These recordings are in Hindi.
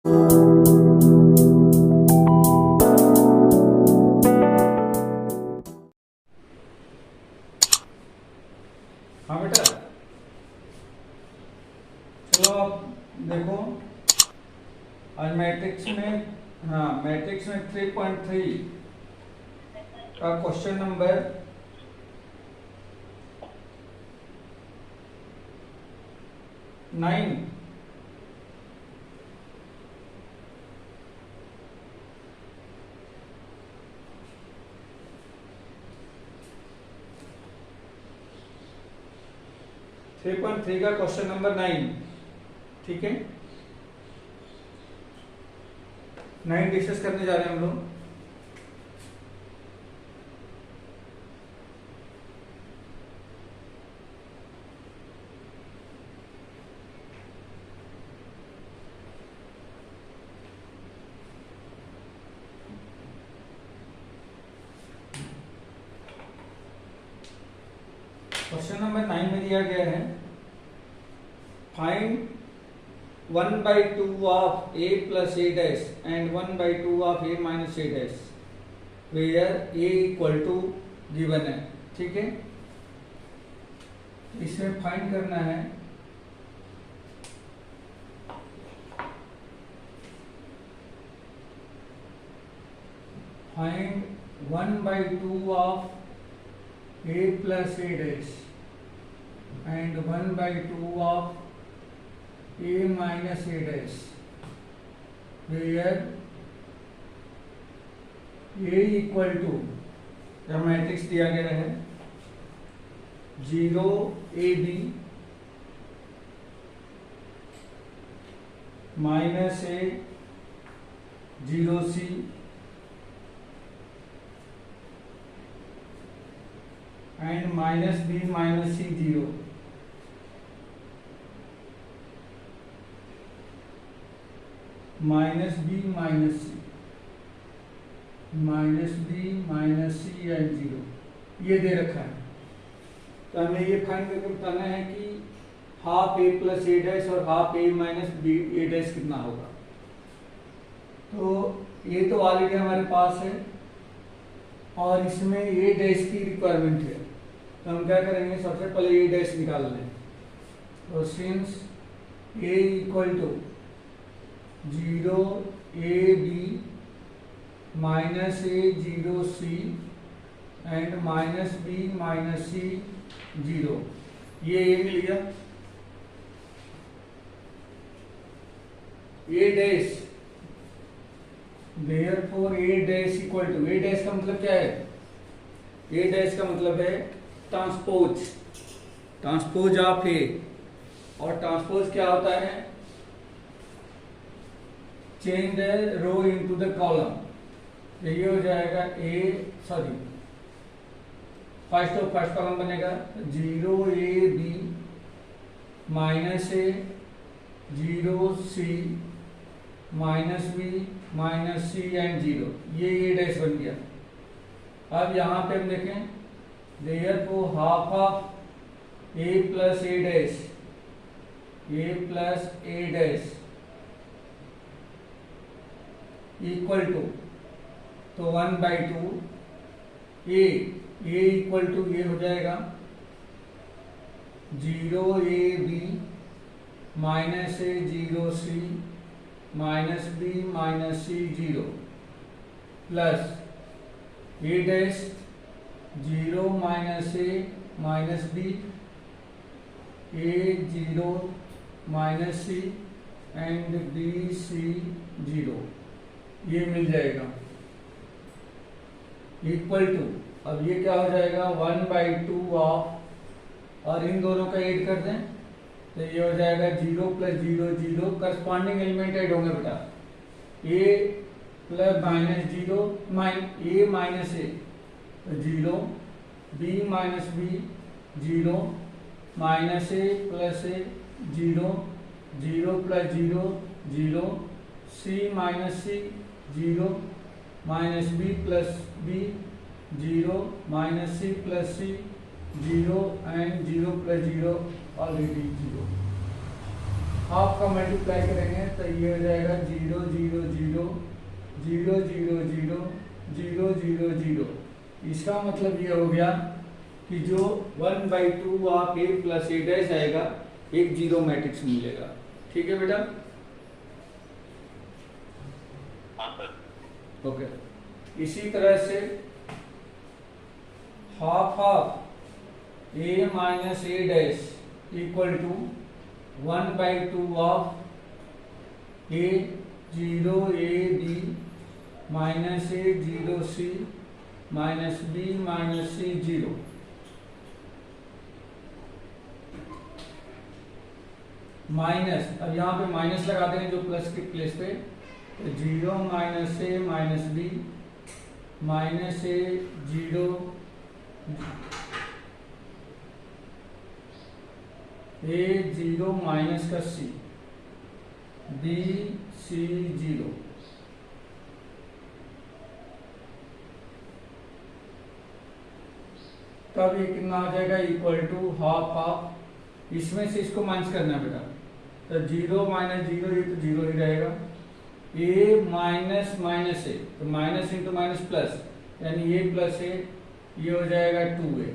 हाँ बेटा, चलो आप देखो आज मैट्रिक्स में, हाँ मैट्रिक्स में 3.3 का क्वेश्चन नंबर 9 3.3 का क्वेश्चन नंबर 9, ठीक है। 9 डिस्कस करने जा रहे हैं हम लोग। क्वेश्चन नंबर 9 में दिया गया है, find 1/2 of a plus a dash and 1/2 of a minus a dash where a equal to given है, ठीक है। इसमें फाइंड करना है find 1/2 of a plus a dash and 1/2 of a minus a dash where a equal to, matrix दिया गया है 0 AB minus a 0 C and minus B minus C 0, minus B minus C, minus B minus C and 0 ये दे रखा है। तो हमें ये फाइंड करके बताना है कि half A plus A dash और हाफ ए माइनस बी ए डैश कितना होगा। तो ये तो ऑलरेडी हमारे पास है और इसमें ए डैश की रिक्वायरमेंट है, तो हम क्या करेंगे, सबसे पहले ए डैश निकाल लें। तो since A equal to 0 A B minus A 0 C and minus B minus C 0, ये ए मिल गया। A dash, therefore A dash equal to, A dash का मतलब क्या है, ए डैश का मतलब है ट्रांसपोज ऑफ ए, और ट्रांसपोज क्या होता है, change the row into the column. ये हो जाएगा फर्स्ट कॉलम बनेगा 0 A B minus A 0 C minus B minus C and 0, ये ए डैश बन गया। अब यहाँ पे हम देखें, therefore half of A plus A dash, A plus A dash equal to, तो 1/2 ए इक्वल टू ये हो जाएगा 0 A B minus A 0 C minus B minus C 0 plus A dash 0 minus A minus B A 0 minus C and B C 0, ये मिल जाएगा इक्वल टू। अब ये क्या हो जाएगा 1/2 ऑफ, और इन दोनों का ऐड कर दें तो ये हो जाएगा 0 प्लस 0 0, करस्पॉन्डिंग एलिमेंट ऐड होंगे बेटा, a plus minus 0 A minus A तो 0, b minus B 0, minus A plus A 0, 0 plus 0 0, c minus C 0, minus B plus B 0, minus C plus C 0 and 0 plus 0 already 0। Half का मल्टीप्लाई करेंगे तो ये हो जाएगा 0 0 0 0 0 0 0 0 0। इसका मतलब ये हो गया कि जो 1/2 of a plus a dash आएगा एक जीरो मैट्रिक्स मिलेगा। ठीक है बेटा? ओके। इसी तरह से half of a minus a dash equal to 1/2 of a 0 a b minus a 0 c minus b minus c 0। Minus, अब यहाँ पे माइनस लगा देंगे जो प्लस के प्लेस पे, तो 0 minus A minus B minus A 0 A 0 minus का सी बी सी 0। तब ये कितना आ जाएगा? इक्वल टू हाफ हाफ, इसमें से इसको माइनस करना है बेटा, तो 0 माइनस 0 ये तो 0 ही रहेगा। a माइनस माइनस ए तो माइनस इंटू माइनस प्लस, यानी a प्लस ए ये हो जाएगा 2a।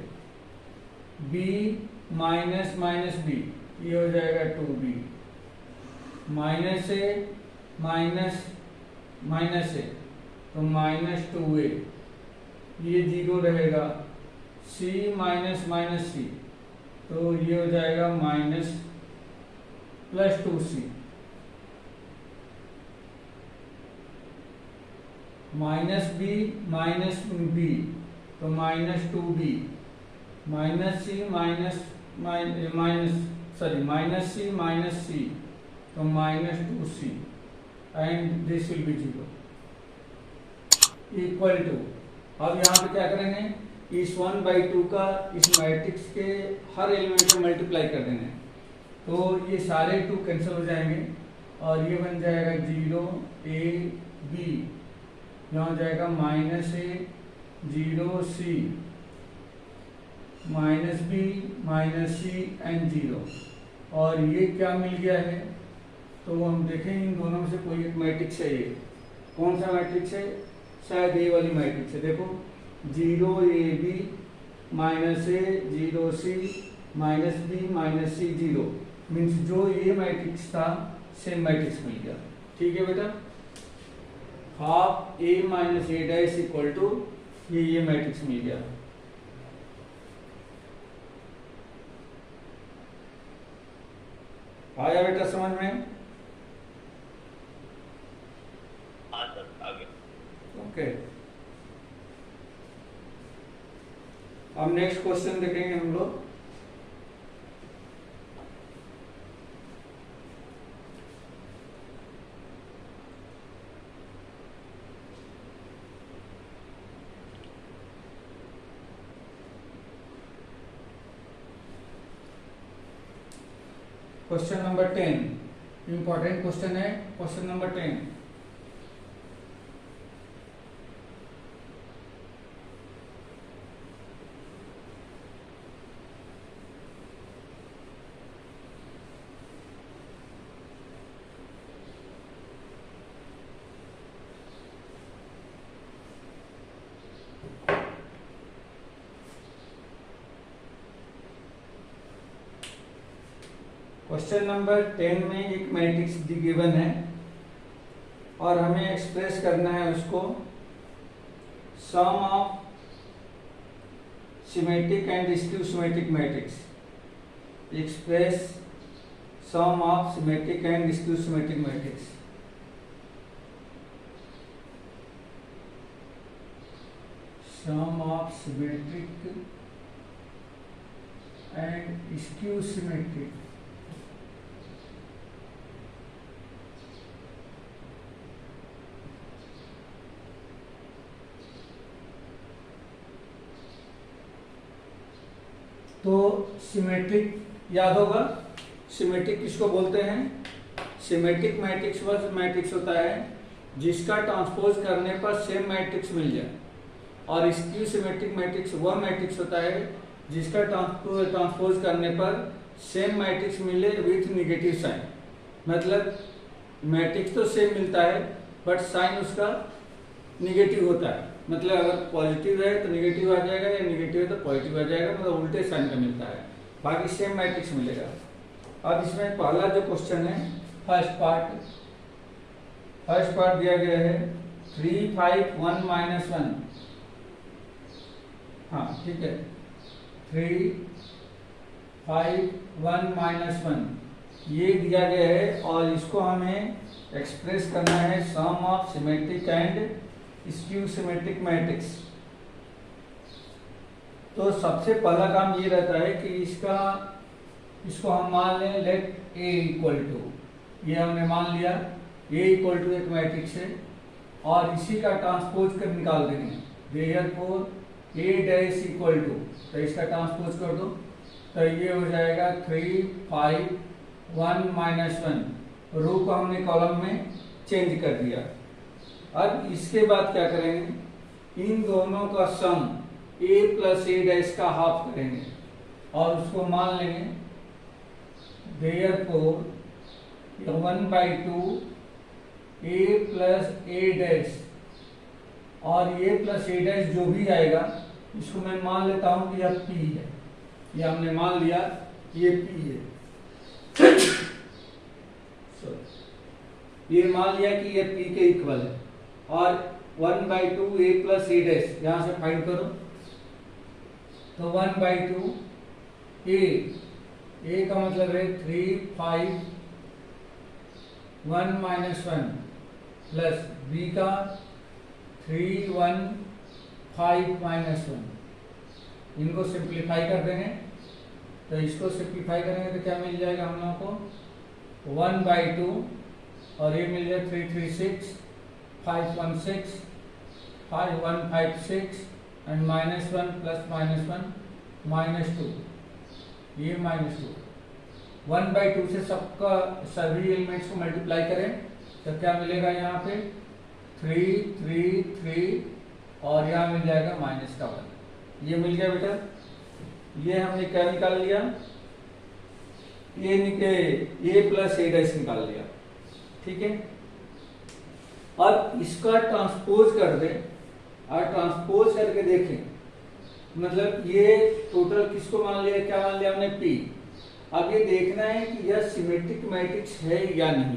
b minus minus b ये हो जाएगा 2b। Minus A minus minus A तो माइनस 2a ये 0 रहेगा। c माइनस माइनस c तो ये हो जाएगा minus plus 2c। Minus B minus B तो minus 2b minus C minus minus C minus C तो minus 2c and this will be 0 equal to. अब यहाँ पे क्या करेंगे? इस 1/2 का इस मैट्रिक्स के हर एलिमेंट में मल्टीप्लाई कर देंगे तो ये सारे 2 कैंसिल हो जाएंगे और ये बन जाएगा 0 a b, यहाँ हो जाएगा minus a 0 c minus b minus c and 0। और ये क्या मिल गया है? तो हम देखें इन दोनों में से कोई एक मैट्रिक्स है। ये कौन सा मैट्रिक्स है? शायद ये वाली मैट्रिक्स है। देखो 0 a b minus a 0 c minus b minus c 0 means जो ये मैट्रिक्स था सेम मैट्रिक्स मिल गया। ठीक है बेटा? Half a minus a dash equal to ये मैट्रिक्स मिल गया। आया बेटा समझ में? हाँ सर, आ गया। ओके। अब नेक्स्ट क्वेश्चन देखेंगे हम लोग। क्वेश्चन नंबर 10 इंपॉर्टेंट क्वेश्चन है। क्वेश्चन नंबर 10, क्वेश्चन नंबर 10 में एक मैट्रिक्स गिवन है और हमें एक्सप्रेस करना है उसको sum of symmetric and skew symmetric matrix. Express sum of symmetric and skew symmetric matrix. Sum of symmetric and skew symmetric. तो सिमेट्रिक याद होगा, सिमेट्रिक किसको बोलते हैं? सिमेट्रिक मैट्रिक्स वह मैट्रिक्स होता है जिसका ट्रांसपोज करने पर सेम मैट्रिक्स मिल जाए, और स्क्यू सिमेट्रिक मैट्रिक्स वह मैट्रिक्स होता है जिसका ट्रांसपोज करने पर सेम मैट्रिक्स मिले विथ निगेटिव साइन। मतलब मैट्रिक्स तो सेम मिलता है बट साइन उसका निगेटिव होता है। मतलब अगर पॉजिटिव है तो निगेटिव आ जाएगा या निगेटिव है तो पॉजिटिव आ जाएगा, मतलब उल्टे साइन का मिलता है। बाकी सेम मैट्रिक्स मिलेगा। अब इसमें पहला जो क्वेश्चन है फर्स्ट पार्ट दिया गया है 3 5 1 -1। हाँ ठीक है, 3 5 1 -1 ये दिया गया है और इसको हमें एक्सप्रेस करना है sum of symmetric and skew symmetric matrix. तो सबसे पहला काम ये रहता है कि इसको हम मान लें लेट A इक्वल टू, ये हमने मान लिया A इक्वल टू एक मैट्रिक्स है और इसी का ट्रांसपोज कर निकाल देंगे। Therefore A dash equal to, तो इसका ट्रांसपोज कर दो तो ये हो जाएगा 3 5 1 -1। रो को हमने कॉलम में चेंज कर दिया। अब इसके बाद क्या करेंगे, इन दोनों का सम A प्लस A डैश का हाफ करेंगे और उसको मान लेंगे। Therefore 1/2 A plus A dash और A प्लस A डैश जो भी आएगा इसको मैं मान लेता हूं कि यह P है। यह हमने मान लिया ये P है। ये मान लिया कि ये P के इक्वल है और 1/2 A प्लस A डैश यहां से फाइंड करो तो 1/2 A का मतलब है 3 5 1 -1 प्लस B का 3 1 5 -1। इनको सिंप्लीफाई कर देंगे तो इसको सिंप्लीफाई करेंगे तो क्या मिल जाएगा हम लोगों को 1/2 और ये मिल जाए 3 3 6 5 1 6 5 1 5 6 एंड -1 प्लस -1 -2, ये -2। 1/2 से सबका सभी एलिमेंट्स को मल्टीप्लाई करें तो क्या मिलेगा यहाँ पे 3 3 3 और यहाँ मिल जाएगा -1। ये मिल गया बेटा। ये हमने क्या निकाल लिया, A प्लस A डैश निकाल लिया। ठीक है, अब इसका ट्रांसपोज कर दें और ट्रांसपोज करके देखें। मतलब ये टोटल किसको मान लिया, क्या मान लिया हमने P। अब ये देखना है कि यह सिमेट्रिक मैट्रिक्स है या नहीं।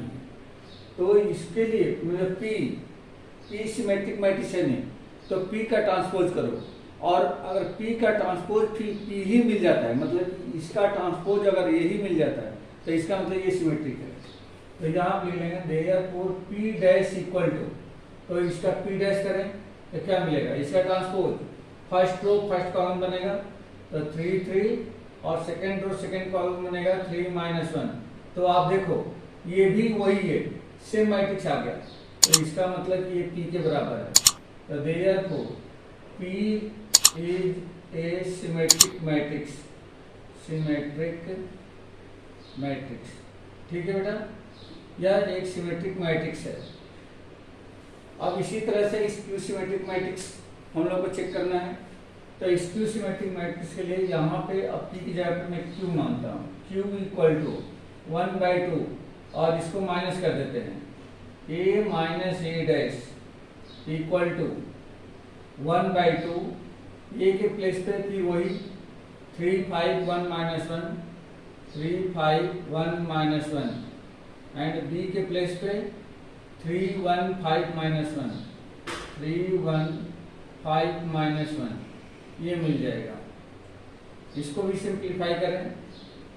तो इसके लिए मतलब P सिमेट्रिक मैट्रिक्स है नहीं तो P का ट्रांसपोज करो और अगर P का ट्रांसपोज फिर P ही मिल जाता है, मतलब इसका ट्रांसपोज अगर यही मिल जाता है तो इसका मतलब ये सिमेट्रिक है। तो यहाँ लिख लेंगे therefore P dash equal to, तो इसका P डैश करें तो क्या मिलेगा, इसका transpose first row first column बनेगा तो 3 3 और सेकेंड रो सेकेंड कॉलम बनेगा 3 -1। तो आप देखो ये भी वही है, सेम मैट्रिक्स आ गया तो इसका मतलब कि ये P के बराबर है। तो therefore P is a symmetric matrix, ठीक है बेटा, यह एक सिमेट्रिक मैट्रिक्स है। अब इसी तरह से स्क्यू सिमेट्रिक मैट्रिक्स हम लोग को चेक करना है। तो स्क्यू सिमेट्रिक मैट्रिक्स के लिए यहाँ पे अब P की जगह पे मैं Q मानता हूँ, Q इक्वल टू 1/2 और इसको माइनस कर देते हैं A minus A dash equal to 1/2 A के प्लेस पे P वही 3 5 1 -1 3 5 1 -1 एंड B के प्लेस पे 3 1 5 -1 3 1 5 -1 ये मिल जाएगा। इसको भी सिंप्लीफाई करें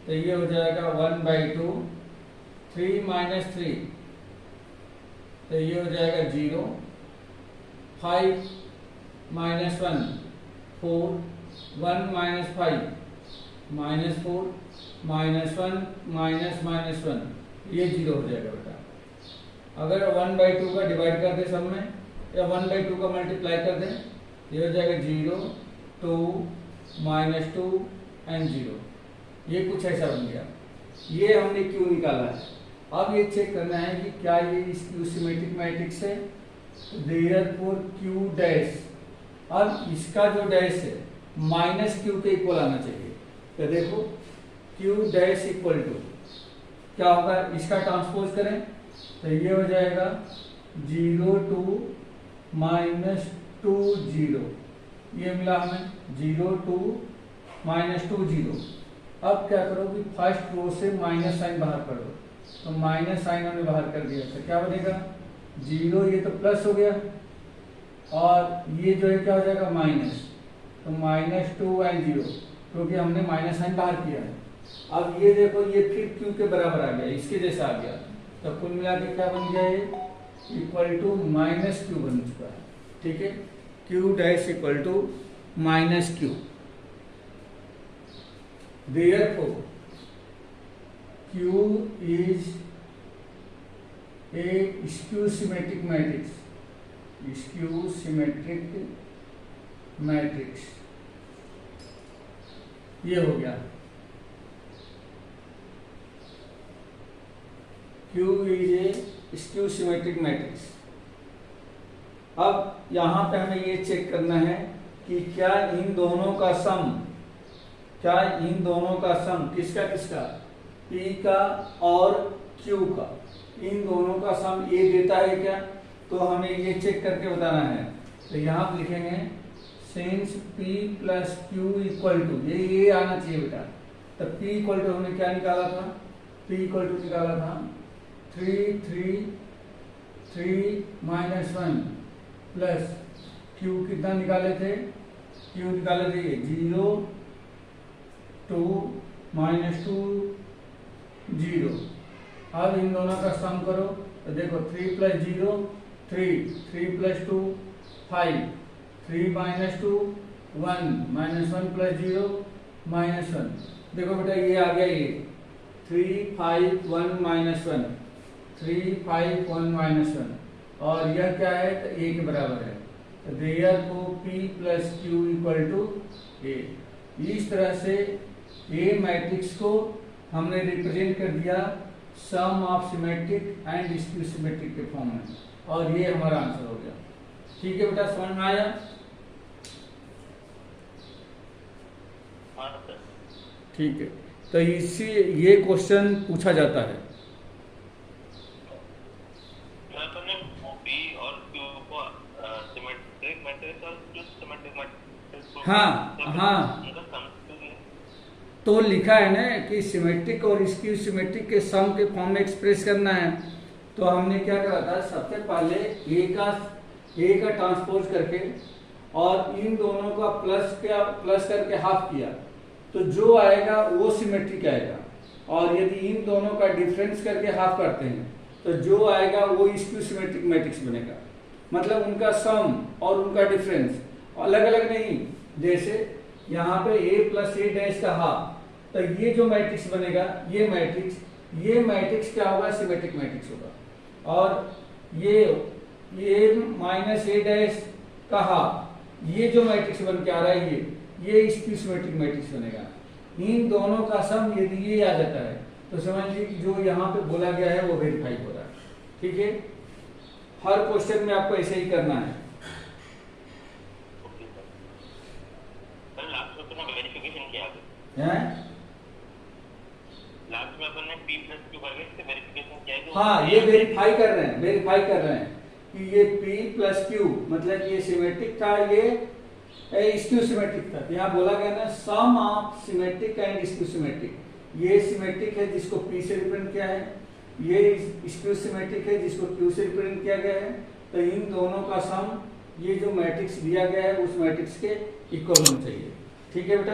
तो ये हो जाएगा 1/2 3 -3 तो ये हो जाएगा 0 5 -1 4 1 -5 -4 -1 ये 0 हो जाएगा बेटा। अगर 1/2 का डिवाइड कर दे सब में या 1/2 का मल्टीप्लाई कर दें ये हो जाएगा 0 2 -2 एंड 0। ये कुछ ऐसा बन गया। ये हमने क्यों निकाला है। अब ये चेक करना है कि क्या ये स्क्यू सिमेट्रिक मैट्रिक्स है। देयरफॉर Q डैश, अब इसका जो डैश है -Q के इक्वल आना चाहिए। तो देखो Q डैश इक्वल टू क्या होगा, इसका ट्रांसपोज करें तो ये हो जाएगा 0 2 -2 0, ये मिला हमें 0 2 -2 0। अब क्या करो कि फर्स्ट रो से माइनस साइन बाहर कर दो, तो माइनस साइन हमने बाहर कर दिया, तो क्या बनेगा 0, ये तो प्लस हो गया और ये जो है क्या हो जाएगा माइनस, तो -2 और 0, क्योंकि हमने माइनस साइन बाहर किया है। अब ये देखो ये फिर क्यू के बराबर आ गया, इसके जैसा आ गया, तो कुल मिला के क्या बन गया ये इक्वल टू -q बन चुका है। ठीक है, q dash equal to -q। Therefore, Q is a skew symmetric matrix. Skew symmetric matrix ये हो गया। Q is a skew symmetric matrix। अब यहाँ पे हमें ये चेक करना है कि क्या इन दोनों का सम, किसका किसका, P का और Q का, इन दोनों का सम A देता है क्या, तो हमें ये चेक करके बताना है। तो यहाँ पे लिखेंगे since P plus Q equal to, ये आना चाहिए बेटा, तो P इक्वल टू हमने क्या निकाला था, P इक्वल टू निकाला था 3 3 3 -1 प्लस Q कितना निकाले थे, Q निकाले थे 0 2 -2 0। अब इन दोनों का सम करो तो देखो 3 + 0 3, 3 + 2 5, 3 -2 1, -1 + 0 -1। देखो बेटा ये आ गया, ये 3 5 1 -1, 3 5 1 -1, और यह क्या है तो A के बराबर है, तो therefore P + Q = A। इस तरह से ए मैट्रिक्स को हमने रिप्रेजेंट कर दिया sum of symmetric and skew symmetric के फॉर्म में, और ये हमारा आंसर हो गया। ठीक है बेटा, समझ में आया? ठीक है, तो इसी ये क्वेश्चन पूछा जाता है। हाँ हाँ, तो लिखा है ना कि सिमेट्रिक और स्क्यू सिमेट्रिक के सम के फॉर्म में एक्सप्रेस करना है, तो हमने क्या करा था, सबसे पहले ए का ट्रांसपोज करके और इन दोनों का प्लस करके हाफ किया, तो जो आएगा वो सिमेट्रिक आएगा, और यदि इन दोनों का डिफरेंस करके हाफ करते हैं तो जो आएगा वो स्क्यू सिमेट्रिक मैट्रिक्स बनेगा। मतलब उनका सम और उनका डिफरेंस अलग अलग नहीं, जैसे यहाँ पे a + a' का हाफ, तो ये जो मैट्रिक्स बनेगा ये मैट्रिक्स क्या होगा, सिमेट्रिक मैट्रिक्स होगा, और ये -a' का हाफ, ये जो मैट्रिक्स बन के आ रहा है ये स्क्यू सिमेट्रिक मैट्रिक्स बनेगा। इन दोनों का सम यदि ये आ जाता है तो समझ लीजिए कि जो यहाँ पे बोला गया है वो वेरीफाई हो रहा है। ठीक है, हर क्वेश्चन में आपको ऐसे ही करना है। लास्ट में अपन ने P + Q करके इससे वेरिफिकेशन किया है। हाँ, ये वेरीफाई कर रहे हैं कि ये P + Q मतलब ये सिमेट्रिक था, ये स्क्यू सिमेट्रिक था। तो यहाँ बोला गया ना sum of symmetric and skew symmetric, ये सिमेट्रिक है जिसको P से रिप्रेजेंट किया है, ये स्क्यू सिमेट्रिक है जिसको Q से रिप्रेजेंट किया गया है। तो इन दोनों का सम ये जो मैट्रिक्स दिया गया है उस मैट्रिक्स के इक्वल होना चाहिए। ठीक है बेटा।